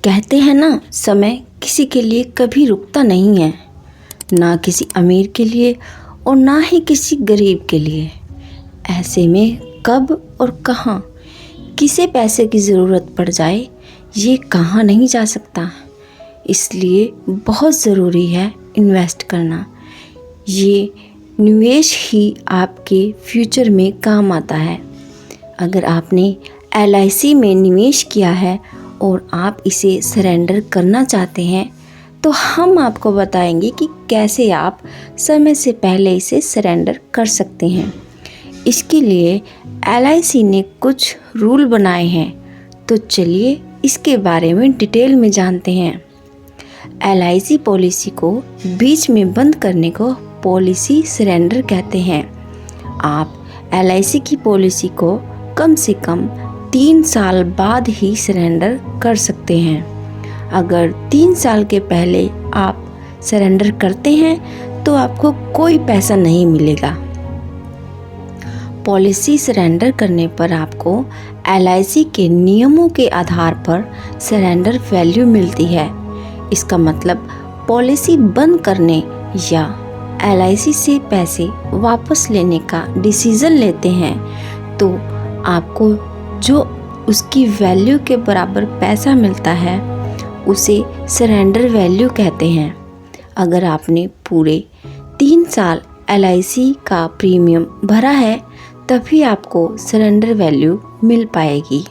कहते हैं ना, समय किसी के लिए कभी रुकता नहीं है, ना किसी अमीर के लिए और ना ही किसी गरीब के लिए। ऐसे में कब और कहाँ किसे पैसे की ज़रूरत पड़ जाए ये कहाँ नहीं जा सकता। इसलिए बहुत ज़रूरी है इन्वेस्ट करना। ये निवेश ही आपके फ्यूचर में काम आता है। अगर आपने LIC में निवेश किया है और आप इसे सरेंडर करना चाहते हैं तो हम आपको बताएंगे कि कैसे आप समय से पहले इसे सरेंडर कर सकते हैं। इसके लिए LIC ने कुछ रूल बनाए हैं, तो चलिए इसके बारे में डिटेल में जानते हैं। LIC पॉलिसी को बीच में बंद करने को पॉलिसी सरेंडर कहते हैं। आप LIC की पॉलिसी को कम से कम 3 साल बाद ही सरेंडर कर सकते हैं। अगर 3 साल के पहले आप सरेंडर करते हैं तो आपको कोई पैसा नहीं मिलेगा। पॉलिसी सरेंडर करने पर आपको LIC के नियमों के आधार पर सरेंडर वैल्यू मिलती है। इसका मतलब पॉलिसी बंद करने या LIC से पैसे वापस लेने का डिसीज़न लेते हैं तो आपको जो उसकी वैल्यू के बराबर पैसा मिलता है उसे सरेंडर वैल्यू कहते हैं। अगर आपने पूरे 3 साल LIC का प्रीमियम भरा है तभी आपको सरेंडर वैल्यू मिल पाएगी।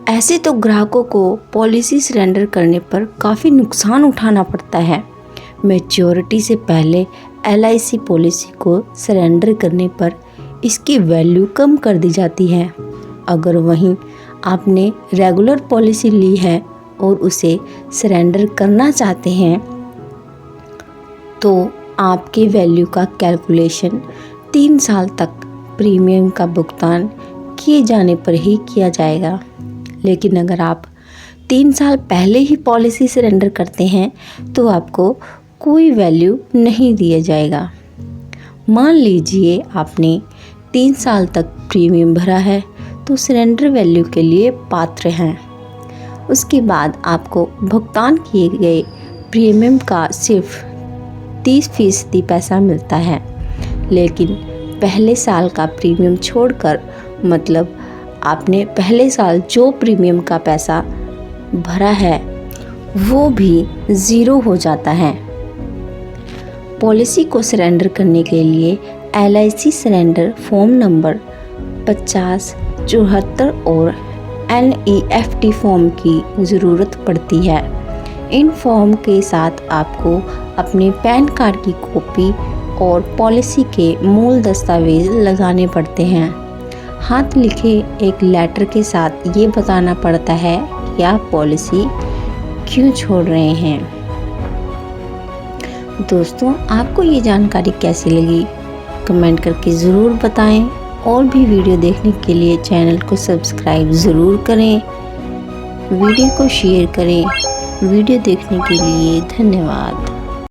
ऐसे तो ग्राहकों को पॉलिसी सरेंडर करने पर काफ़ी नुकसान उठाना पड़ता है। मैच्योरिटी से पहले LIC पॉलिसी को सरेंडर करने पर इसकी वैल्यू कम कर दी जाती है। अगर वहीं आपने रेगुलर पॉलिसी ली है और उसे सरेंडर करना चाहते हैं तो आपके वैल्यू का कैलकुलेशन 3 साल तक प्रीमियम का भुगतान किए जाने पर ही किया जाएगा। लेकिन अगर आप 3 साल पहले ही पॉलिसी सरेंडर करते हैं तो आपको कोई वैल्यू नहीं दिया जाएगा। मान लीजिए आपने 3 साल तक प्रीमियम भरा है तो सरेंडर वैल्यू के लिए पात्र हैं। उसके बाद आपको भुगतान किए गए प्रीमियम का सिर्फ 30% पैसा मिलता है। लेकिन पहले साल का प्रीमियम छोड़कर, मतलब आपने पहले साल जो प्रीमियम का पैसा भरा है वो भी 0 हो जाता है। पॉलिसी को सरेंडर करने के लिए LIC सरेंडर फॉर्म नंबर 50, 74 और NEFT फॉर्म की ज़रूरत पड़ती है। इन फॉर्म के साथ आपको अपने पैन कार्ड की कॉपी और पॉलिसी के मूल दस्तावेज लगाने पड़ते हैं। हाथ लिखे एक लेटर के साथ ये बताना पड़ता है कि आप पॉलिसी क्यों छोड़ रहे हैं। दोस्तों, आपको ये जानकारी कैसी लगी कमेंट करके ज़रूर बताएं और भी वीडियो देखने के लिए चैनल को सब्सक्राइब ज़रूर करें। वीडियो को शेयर करें। वीडियो देखने के लिए धन्यवाद।